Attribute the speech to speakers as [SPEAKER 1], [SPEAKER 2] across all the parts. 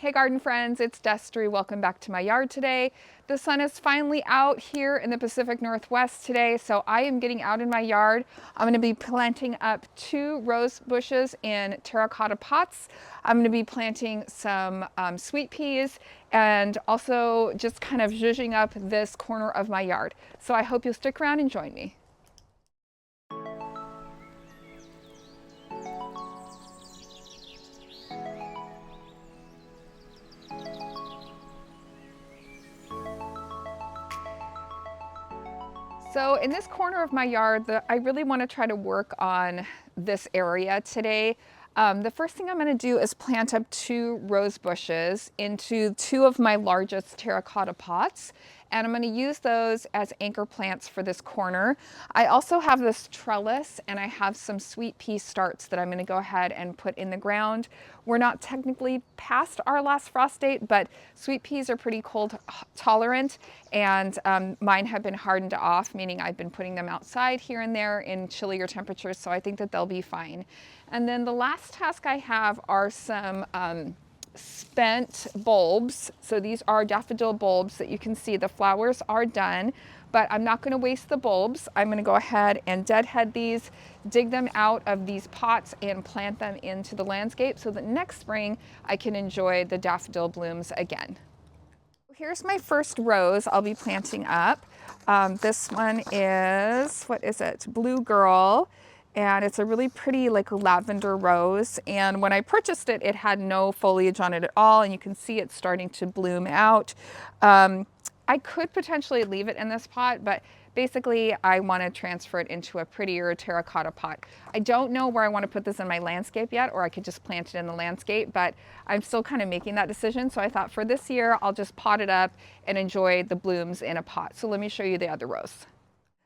[SPEAKER 1] Hey garden friends, it's Destry. Welcome back to my yard today. The sun is finally out here in the Pacific Northwest today, so I am getting out in my yard. I'm going to be planting up 2 rose bushes in terracotta pots. I'm going to be planting some sweet peas and also just kind of zhuzhing up this corner of my yard. So I hope you'll stick around and join me. So in this corner of my yard, I really want to try to work on this area today. The first thing I'm going to do is plant up 2 rose bushes into 2 of my largest terracotta pots. And I'm going to use those as anchor plants for this corner. I also have this trellis and I have some sweet pea starts that I'm going to go ahead and put in the ground. We're not technically past our last frost date, but sweet peas are pretty cold tolerant, and mine have been hardened off, meaning I've been putting them outside here and there in chillier temperatures, so I think that they'll be fine. And then the last task I have are some spent bulbs. So these are daffodil bulbs that you can see the flowers are done, but I'm not going to waste the bulbs. I'm going to go ahead and deadhead these, dig them out of these pots and plant them into the landscape so that next spring I can enjoy the daffodil blooms again. Here's my first rose I'll be planting up. This one is, what is it? Blue Girl. And it's a really pretty like lavender rose. And when I purchased it, it had no foliage on it at all. And you can see it's starting to bloom out. I could potentially leave it in this pot, but basically I want to transfer it into a prettier terracotta pot. I don't know where I want to put this in my landscape yet, or I could just plant it in the landscape, but I'm still kind of making that decision. So I thought for this year, I'll just pot it up and enjoy the blooms in a pot. So let me show you the other rose.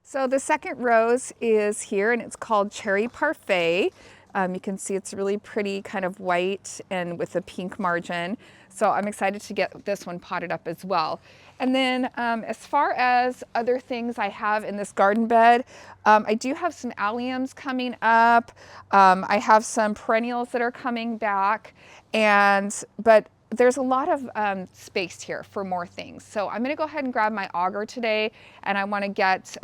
[SPEAKER 1] So the second rose is here and it's called Cherry Parfait. You can see it's really pretty kind of white and with a pink margin. So I'm excited to get this one potted up as well. And then as far as other things I have in this garden bed, I do have some alliums coming up. I have some perennials that are coming back, but there's a lot of space here for more things. So I'm gonna go ahead and grab my auger today, and I wanna get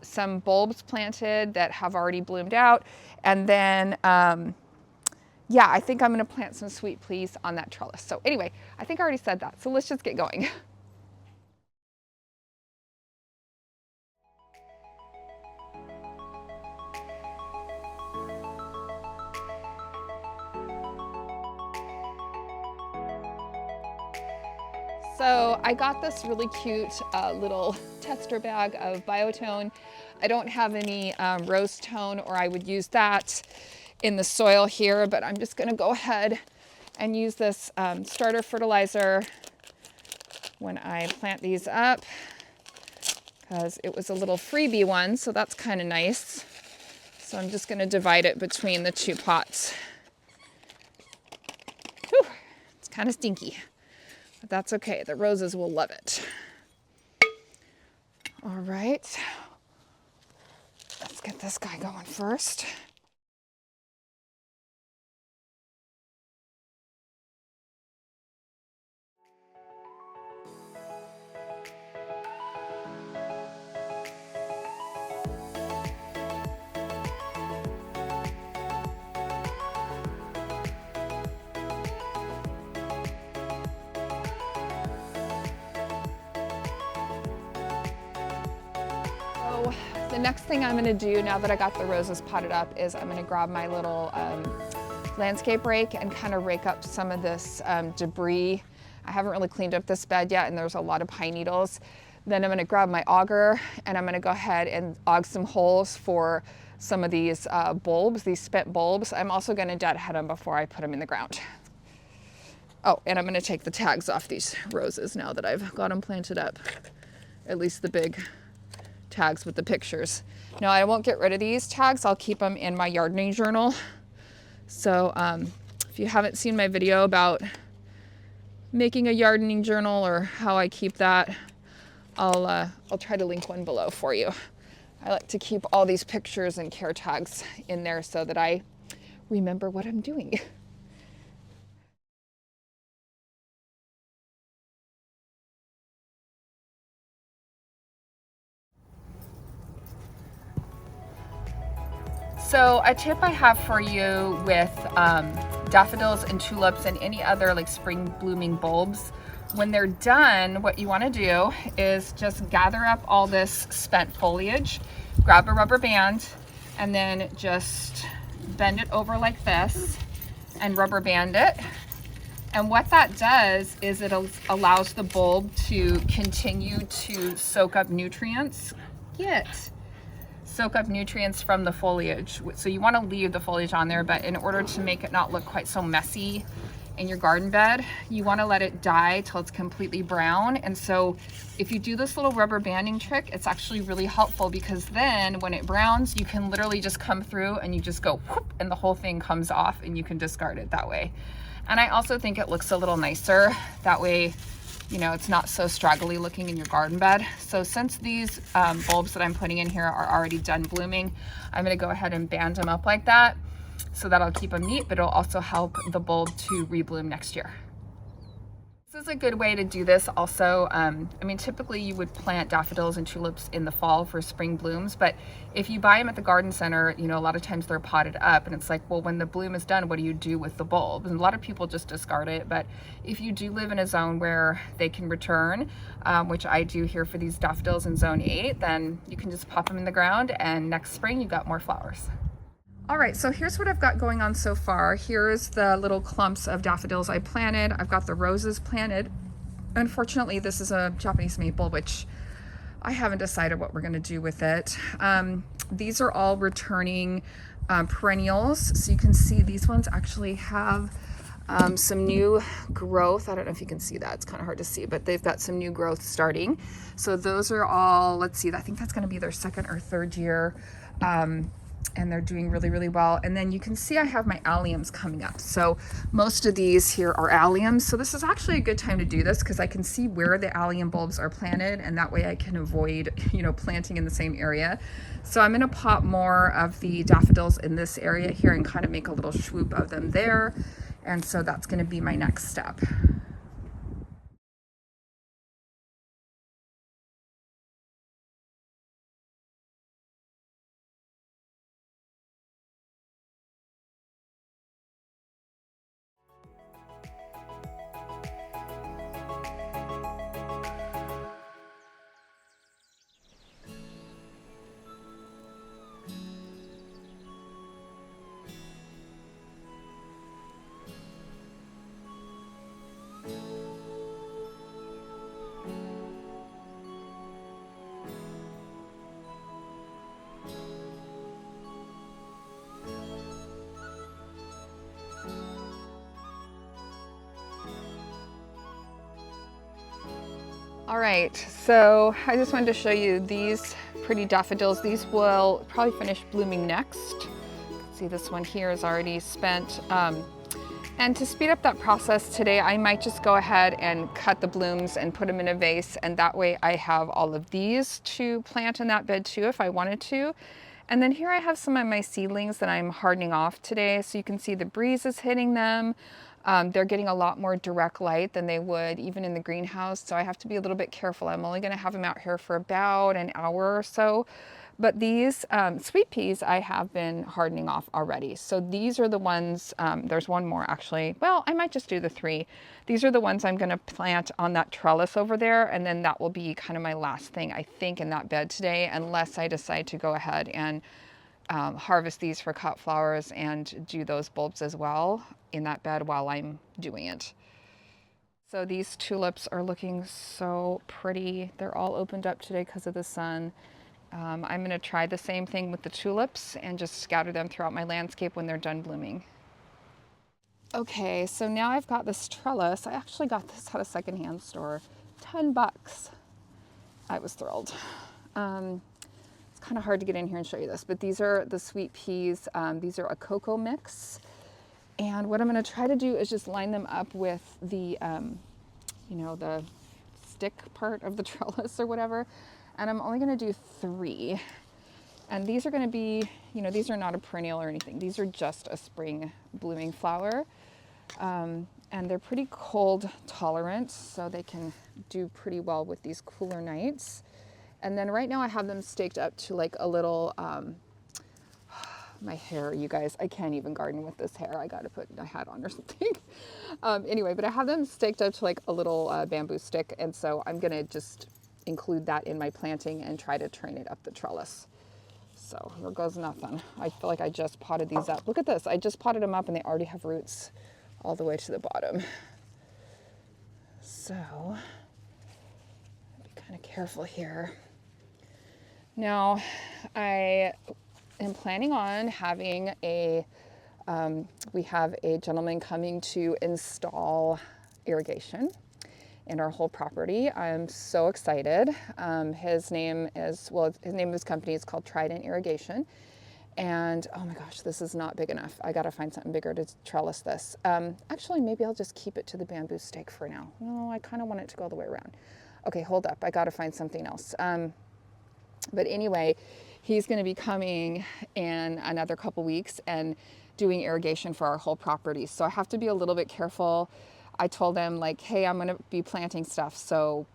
[SPEAKER 1] some bulbs planted that have already bloomed out. And then, yeah, I think I'm gonna plant some sweet peas on that trellis. So anyway, I think I already said that. So let's just get going. So I got this really cute little tester bag of Biotone. I don't have any rose tone, or I would use that in the soil here, but I'm just gonna go ahead and use this starter fertilizer when I plant these up, because it was a little freebie one, so that's kind of nice. So I'm just gonna divide it between the 2 pots. Whew, it's kind of stinky. But that's okay, the roses will love it. All right, let's get this guy going first. The next thing I'm gonna do now that I got the roses potted up is I'm gonna grab my little landscape rake and kind of rake up some of this debris. I haven't really cleaned up this bed yet, and there's a lot of pine needles. Then I'm gonna grab my auger and I'm gonna go ahead and aug some holes for some of these bulbs, these spent bulbs. I'm also gonna deadhead them before I put them in the ground. Oh, and I'm gonna take the tags off these roses now that I've got them planted up, at least the big tags with the pictures. Now I won't get rid of these tags. I'll keep them in my gardening journal. So if you haven't seen my video about making a gardening journal or how I keep that, I'll try to link one below for you. I like to keep all these pictures and care tags in there so that I remember what I'm doing. So a tip I have for you with daffodils and tulips and any other like spring blooming bulbs, when they're done, what you want to do is just gather up all this spent foliage, grab a rubber band, and then just bend it over like this and rubber band it. And what that does is it allows the bulb to continue to soak up nutrients. Soak up nutrients from the foliage. So you want to leave the foliage on there, but in order to make it not look quite so messy in your garden bed, you want to let it die till it's completely brown. And so if you do this little rubber banding trick, it's actually really helpful, because then when it browns, you can literally just come through and you just go whoop, and the whole thing comes off and you can discard it that way. And I also think it looks a little nicer that way. You know, it's not so straggly looking in your garden bed. So since these bulbs that I'm putting in here are already done blooming, I'm gonna go ahead and band them up like that. So that'll keep them neat, but it'll also help the bulb to rebloom next year. This is a good way to do this also. I mean, typically you would plant daffodils and tulips in the fall for spring blooms, but if you buy them at the garden center, you know, a lot of times they're potted up, and it's like, well, when the bloom is done, what do you do with the bulb? And a lot of people just discard it, but if you do live in a zone where they can return, which I do here for these daffodils in zone 8, then you can just pop them in the ground, and next spring you got more flowers. All right, so here's what I've got going on so far. Here's the little clumps of daffodils I planted. I've got the roses planted. Unfortunately, this is a Japanese maple, which I haven't decided what we're gonna do with it. These are all returning perennials. So you can see these ones actually have some new growth. I don't know if you can see that, it's kind of hard to see, but they've got some new growth starting. So those are all, let's see, I think that's gonna be their second or third year. And they're doing really, really well. And then you can see I have my alliums coming up. So most of these here are alliums. So this is actually a good time to do this, because I can see where the allium bulbs are planted, and that way I can avoid, you know, planting in the same area. So I'm gonna pop more of the daffodils in this area here and kind of make a little swoop of them there. And so that's gonna be my next step. All right, so I just wanted to show you these pretty daffodils. These will probably finish blooming next. See, this one here is already spent. And to speed up that process today, I might just go ahead and cut the blooms and put them in a vase, and that way I have all of these to plant in that bed too if I wanted to. And then here I have some of my seedlings that I'm hardening off today, so you can see the breeze is hitting them. They're getting a lot more direct light than they would even in the greenhouse, so I have to be a little bit careful. I'm only going to have them out here for about an hour or so. But these sweet peas I have been hardening off already. So these are the ones, there's one more actually. Well, I might just do the 3. These are the ones I'm going to plant on that trellis over there, and then that will be kind of my last thing, I think, in that bed today, unless I decide to go ahead and harvest these for cut flowers and do those bulbs as well in that bed while I'm doing it. So these tulips are looking so pretty. They're all opened up today because of the sun. I'm going to try the same thing with the tulips and just scatter them throughout my landscape when they're done blooming. Okay, so now I've got this trellis. I actually got this at a secondhand store, $10. I was thrilled. It's kind of hard to get in here and show you this, but these are the sweet peas. These are a cocoa mix. And what I'm going to try to do is just line them up with the, you know, the stick part of the trellis or whatever. And I'm only going to do 3. And these are going to be, you know, these are not a perennial or anything. These are just a spring blooming flower. And they're pretty cold tolerant, so they can do pretty well with these cooler nights. And then right now I have them staked up to like a little my hair, you guys, I can't even garden with this hair. I got to put a hat on or something. Anyway, but I have them staked up to like a little bamboo stick. And so I'm going to just include that in my planting and try to train it up the trellis. So here goes nothing. I feel like I just potted these up. Look at this. I just potted them up and they already have roots all the way to the bottom. So be kind of careful here. Now I am planning on having we have a gentleman coming to install irrigation in our whole property. I'm so excited. His name of his company is called Trident Irrigation. And oh my gosh, this is not big enough. I gotta find something bigger to trellis this. Actually, maybe I'll just keep it to the bamboo stake for now. No, I kind of want it to go all the way around. Okay, hold up, I gotta find something else. But anyway, he's gonna be coming in another couple weeks and doing irrigation for our whole property. So I have to be a little bit careful. I told him like, hey, I'm gonna be planting stuff, so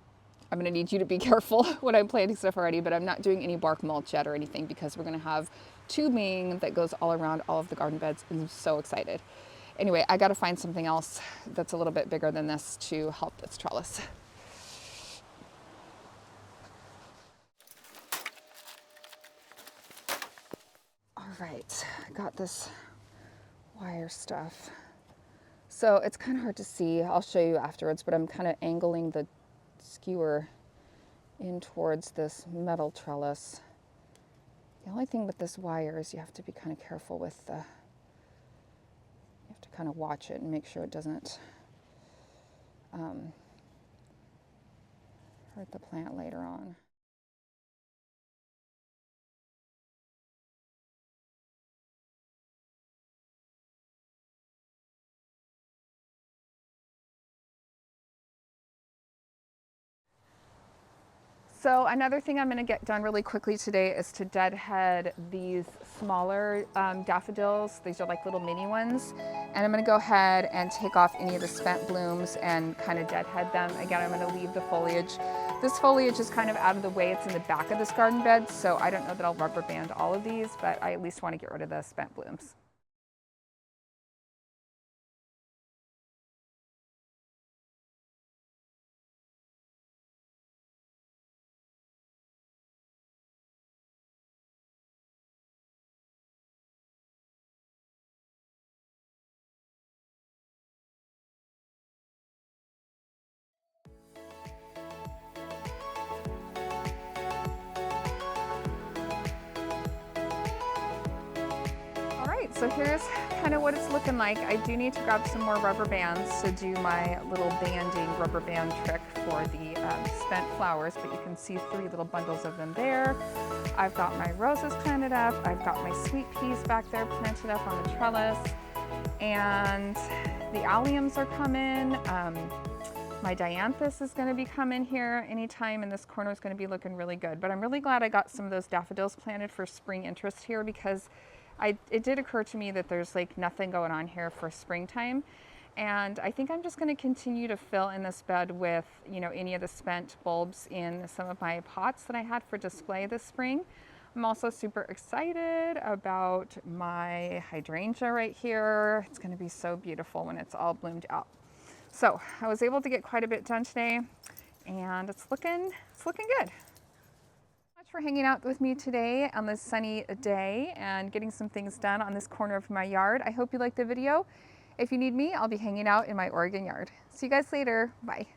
[SPEAKER 1] I'm gonna need you to be careful when I'm planting stuff already, but I'm not doing any bark mulch yet or anything because we're gonna have tubing that goes all around all of the garden beds. I'm so excited. Anyway, I gotta find something else that's a little bit bigger than this to help this trellis. All right, I got this wire stuff. So it's kind of hard to see. I'll show you afterwards, but I'm kind of angling the skewer in towards this metal trellis. The only thing with this wire is you have to be kind of careful with you have to kind of watch it and make sure it doesn't hurt the plant later on. So another thing I'm going to get done really quickly today is to deadhead these smaller daffodils. These are like little mini ones. And I'm going to go ahead and take off any of the spent blooms and kind of deadhead them. Again, I'm going to leave the foliage. This foliage is kind of out of the way. It's in the back of this garden bed, so I don't know that I'll rubber band all of these, but I at least want to get rid of the spent blooms. So here's kind of what it's looking like. I do need to grab some more rubber bands to do my little banding rubber band trick for the spent flowers, but you can see 3 little bundles of them there. I've got my roses planted up. I've got my sweet peas back there planted up on the trellis, and the alliums are coming. My dianthus is going to be coming here anytime, and this corner is going to be looking really good. But I'm really glad I got some of those daffodils planted for spring interest here, because it did occur to me that there's like nothing going on here for springtime. And I think I'm just going to continue to fill in this bed with, you know, any of the spent bulbs in some of my pots that I had for display this spring. I'm also super excited about my hydrangea right here. It's going to be so beautiful when it's all bloomed out. So I was able to get quite a bit done today, and it's looking good. For hanging out with me today on this sunny day and getting some things done on this corner of my yard. I hope you liked the video. If you need me, I'll be hanging out in my Oregon yard. See you guys later. Bye.